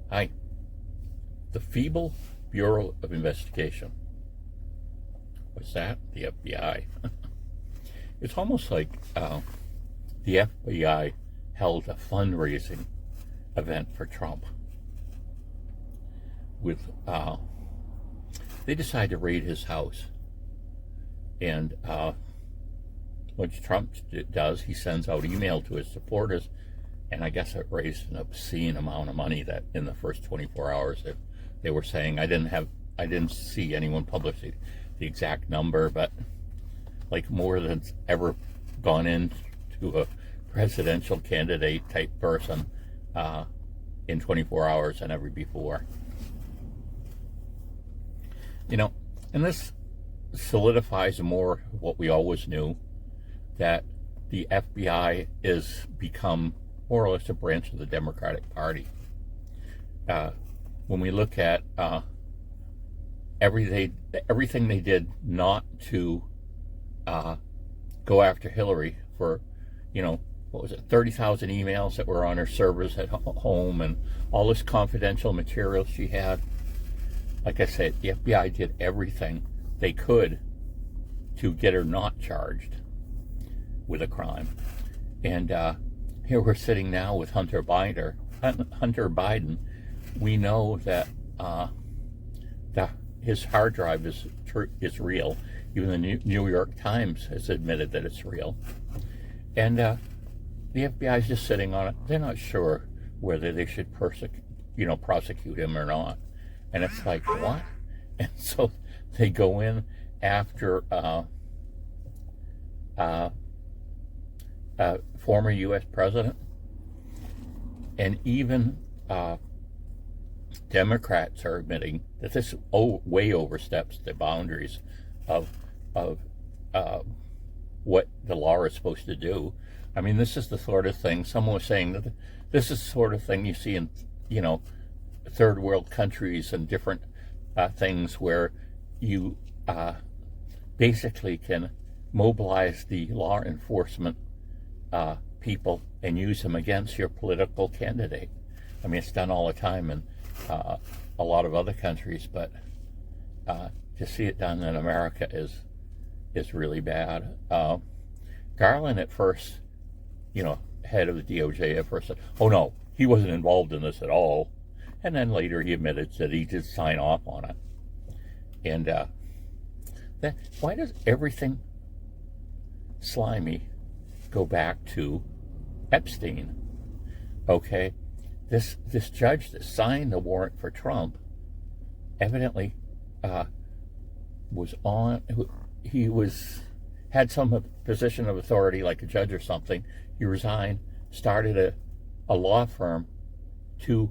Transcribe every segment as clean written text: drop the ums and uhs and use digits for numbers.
Hi. The Feeble Bureau of Investigation. What's that? The FBI. It's almost like the FBI held a fundraising event for Trump. They decided to raid his house, and what Trump does, he sends out email to his supporters, and I guess it raised an obscene amount of money that in the first 24 hours that they were saying. I didn't see anyone publish the exact number, but like more than's ever gone into a presidential candidate type person in 24 hours than ever before. And this solidifies more what we always knew, that the FBI is become more or less a branch of the Democratic Party. When we look at everything they did not to go after Hillary for, what was it, 30,000 emails that were on her servers at home and all this confidential material she had. Like I said, the FBI did everything they could to get her not charged with a crime. And here we're sitting now with Hunter Biden. We know that his hard drive is real. Even the New York Times has admitted that it's real. And the FBI is just sitting on it. They're not sure whether they should prosecute him or not. And it's like, what? And so they go in after former U.S. president, and even Democrats are admitting that this way oversteps the boundaries of what the law is supposed to do. I mean, this is the sort of thing, someone was saying that this is the sort of thing you see in, third world countries and different things where you basically can mobilize the law enforcement people and use them against your political candidate. I mean, it's done all the time in a lot of other countries, but to see it done in America is really bad. Garland at first, head of the DOJ at first said, oh no, he wasn't involved in this at all. And then later he admitted that he did sign off on it. And why does everything slimy go back to Epstein? Okay, this judge that signed the warrant for Trump evidently had some position of authority, like a judge or something. He resigned, started a law firm to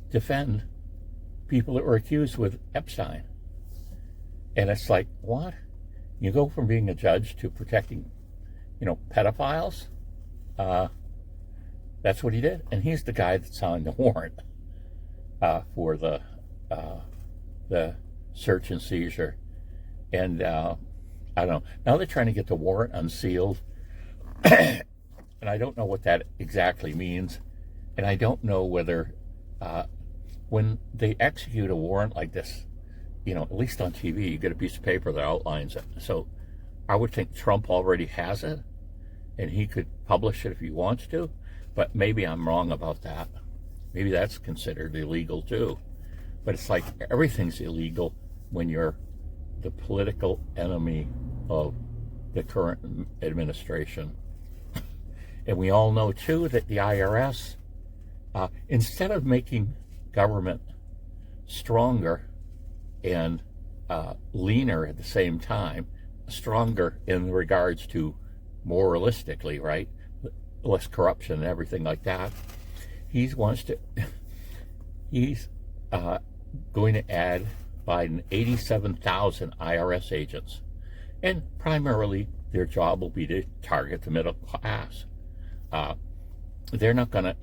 defend people that were accused with Epstein. And it's like, what? You go from being a judge to protecting, pedophiles? That's what he did. And he's the guy that signed the warrant for the search and seizure. And I don't know. Now they're trying to get the warrant unsealed. And I don't know what that exactly means. And I don't know whether when they execute a warrant like this, at least on TV, you get a piece of paper that outlines it. So I would think Trump already has it, and he could publish it if he wants to. But maybe I'm wrong about that. Maybe that's considered illegal too. But it's like everything's illegal when you're the political enemy of the current administration. And we all know too that the IRS, instead of making government stronger and leaner at the same time, stronger in regards to moralistically, right? Less corruption and everything like that. He's going to add Biden 87,000 IRS agents. And primarily their job will be to target the middle class. They're not going to,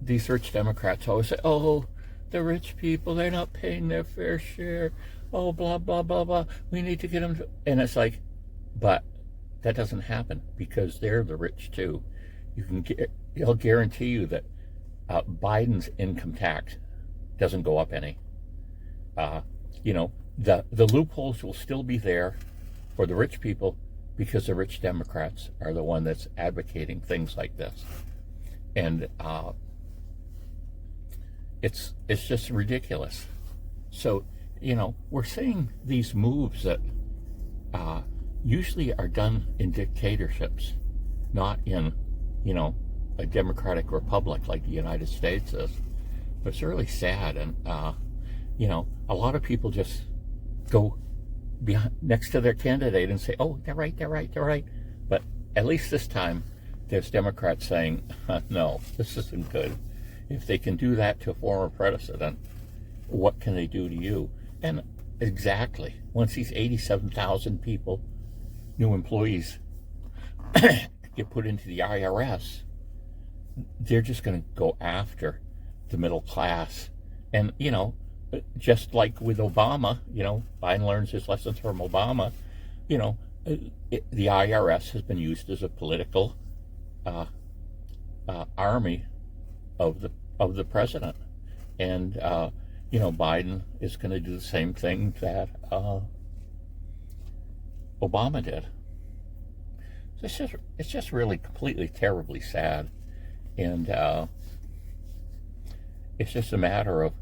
these rich Democrats always say, oh, the rich people, they're not paying their fair share. Oh, blah, blah, blah, blah. We need to get them to... And it's like, but that doesn't happen because they're the rich too. I'll guarantee you that Biden's income tax doesn't go up any. You know, the loopholes will still be there for the rich people because the rich Democrats are the one that's advocating things like this. And it's just ridiculous. So, you know, we're seeing these moves that usually are done in dictatorships, not in, you know, a democratic republic like the United States is. But it's really sad. And, you know, a lot of people just go behind, next to their candidate and say, oh, they're right, they're right, they're right. But at least this time, there's Democrats saying, no, this isn't good. If they can do that to a former president, what can they do to you? And exactly, once these 87,000 people, new employees, get put into the IRS, they're just going to go after the middle class. And, you know, just like with Obama, you know, Biden learns his lessons from Obama, you know, the IRS has been used as a political army of the president. And, you know, Biden is going to do the same thing that Obama did. It's just really completely terribly sad. And it's just a matter of,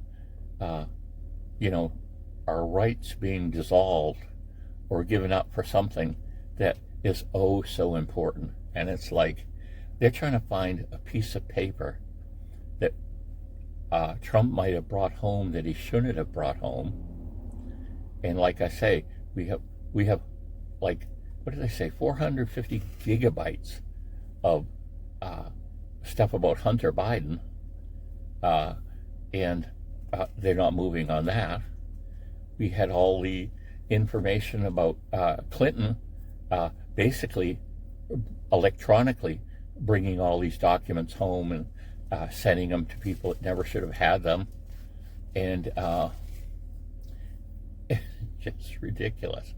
you know, our rights being dissolved or given up for something that is oh so important. And it's like they're trying to find a piece of paper that Trump might have brought home that he shouldn't have brought home. And like I say, we have like, what did they say, 450 gigabytes of stuff about Hunter Biden, and they're not moving on that. We had all the information about Clinton basically electronically bringing all these documents home and sending them to people that never should have had them. And it's just ridiculous.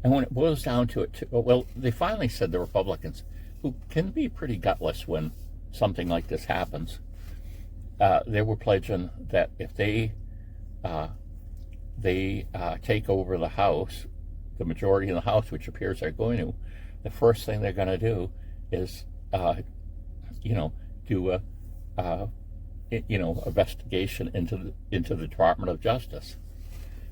And when it boils down to it, well, they finally said, the Republicans, who can be pretty gutless when something like this happens, they were pledging that if they take over the House, the majority in the House, which appears they're going to, the first thing they're going to do is, you know, do a investigation into the Department of Justice,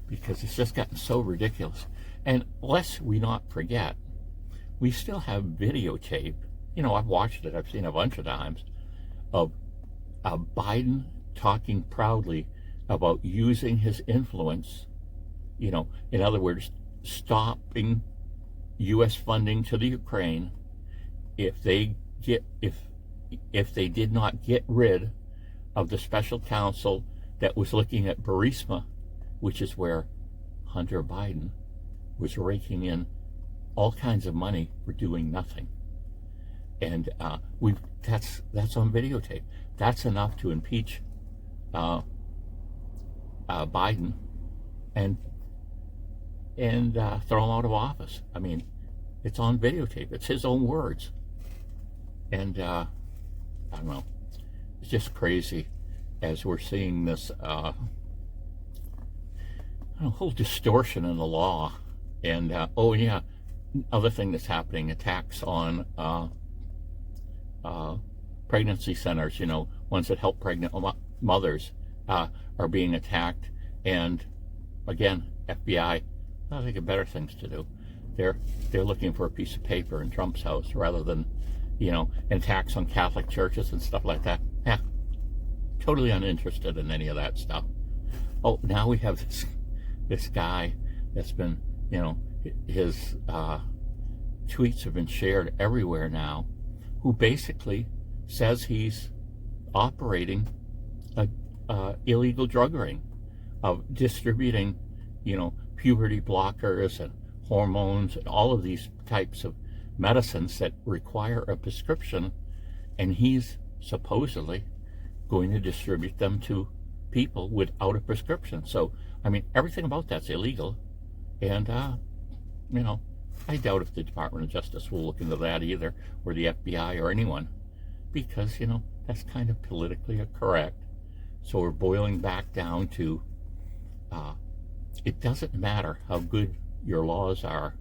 because it's just gotten so ridiculous. And lest we not forget, we still have videotape. You know, I've watched it. I've seen it a bunch of times of Biden talking proudly about using his influence. You know, in other words, stopping U.S. funding to the Ukraine if they did not get rid of the special counsel that was looking at Burisma, which is where Hunter Biden was raking in all kinds of money for doing nothing. And that's on videotape. That's enough to impeach Biden and throw him out of office. I mean, it's on videotape. It's his own words. And I don't know. It's just crazy as we're seeing this whole distortion in the law. And oh yeah, other thing that's happening: attacks on pregnancy centers. You know, ones that help pregnant mothers are being attacked. And again, FBI, I think of better things to do. They're looking for a piece of paper in Trump's house rather than, you know, attacks on Catholic churches and stuff like that. Yeah, totally uninterested in any of that stuff. Oh, now we have this guy that's been, you know, his tweets have been shared everywhere now, who basically says he's operating a illegal drug ring of distributing, you know, puberty blockers and hormones and all of these types of medicines that require a prescription, and he's supposedly going to distribute them to people without a prescription. So, I mean, everything about that's illegal. And, you know, I doubt if the Department of Justice will look into that either, or the FBI or anyone, because, you know, That's kind of politically correct. So we're boiling back down to it doesn't matter how good your laws are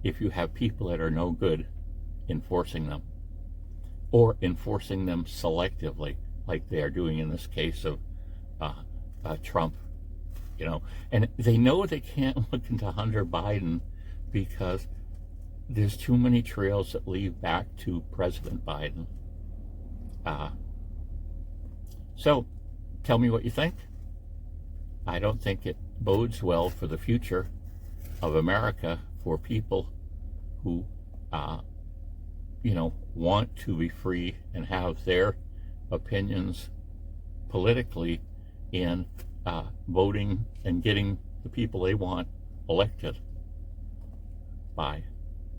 if you have people that are no good enforcing them, or enforcing them selectively, like they are doing in this case of Trump. And they know they can't look into Hunter Biden because there's too many trails that lead back to President Biden. So tell me what you think. I don't think it bodes well for the future of America for people who, want to be free and have their opinions politically in voting and getting the people they want elected. Bye.